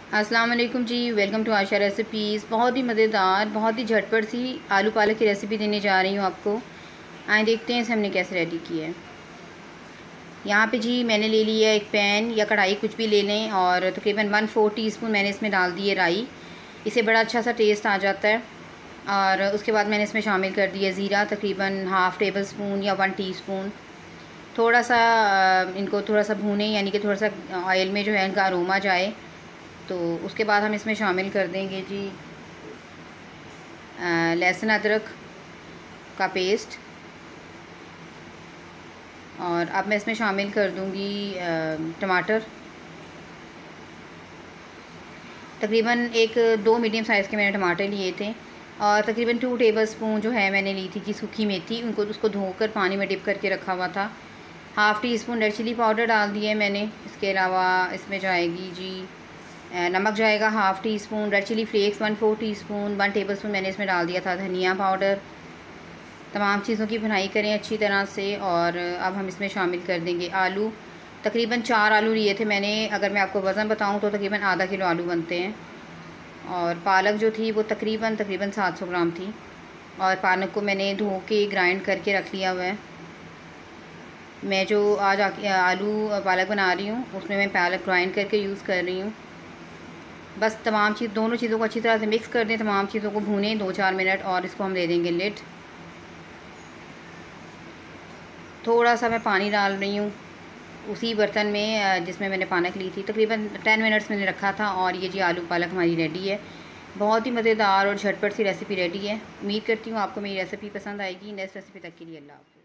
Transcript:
अस्सलाम वालेकुम जी। Welcome to Asha recipes. बहुत ही मज़ेदार, बहुत ही झटपट सी आलू पालक की रेसिपी देने जा रही हूँ आपको। आए देखते हैं इसे हमने कैसे रेडी किया है। यहाँ पे जी मैंने ले लिया एक पैन या कढ़ाई, कुछ भी ले लें, और तकरीबन 1/4 टीस्पून मैंने इसमें डाल दी है राई। इससे बड़ा अच्छा सा टेस्ट आ जाता है। और उसके बाद मैंने इसमें शामिल कर दिया ज़ीरा, तकरीबन हाफ़ टेबल स्पून या 1 टीस्पून। थोड़ा सा इनको थोड़ा सा भूनें, यानी कि थोड़ा सा ऑयल में जो है इनका अरोमा जाए। तो उसके बाद हम इसमें शामिल कर देंगे जी लहसुन अदरक का पेस्ट। और अब मैं इसमें शामिल कर दूंगी टमाटर। तकरीबन एक 2 मीडियम साइज़ के मैंने टमाटर लिए थे। और तकरीबन 2 टेबलस्पून जो है मैंने ली थी कि सूखी मेथी, उसको धोकर पानी में डिप करके रखा हुआ था। Half teaspoon red chilli powder डाल दिया है मैंने। इसके अलावा इसमें जाएगी जी नमक जाएगा half teaspoon, red chilli flakes 1/4 teaspoon, 1 tablespoon मैंने इसमें डाल दिया था धनिया पाउडर। तमाम चीज़ों की भुनाई करें अच्छी तरह से। और अब हम इसमें शामिल कर देंगे आलू। तकरीबन 4 आलू लिए थे मैंने। अगर मैं आपको वज़न बताऊं तो तकरीबन आधा किलो आलू बनते हैं। और पालक जो थी वो तकरीबन 700 ग्राम थी। और पालक को मैंने धो के ग्राइंड करके रख लिया हुआ है। मैं जो आज आलू पालक बना रही हूँ उसमें मैं पालक ग्राइंड करके यूज़ कर रही हूँ। बस दोनों चीज़ों को अच्छी तरह से मिक्स कर दें, तमाम चीज़ों को भूनें 2-4 मिनट, और इसको हम दे देंगे लिड। थोड़ा सा मैं पानी डाल रही हूँ उसी बर्तन में जिसमें मैंने पालक ली थी। तकरीबन 10 मिनट्स मैंने रखा था। और ये जी आलू पालक हमारी रेडी है। बहुत ही मज़ेदार और झटपट सी रेसिपी रेडी है। उम्मीद करती हूँ आपको मेरी रेसिपी पसंद आएगी। नेक्स्ट रेसिपी तक के लिए अल्लाह हाफ़िज़।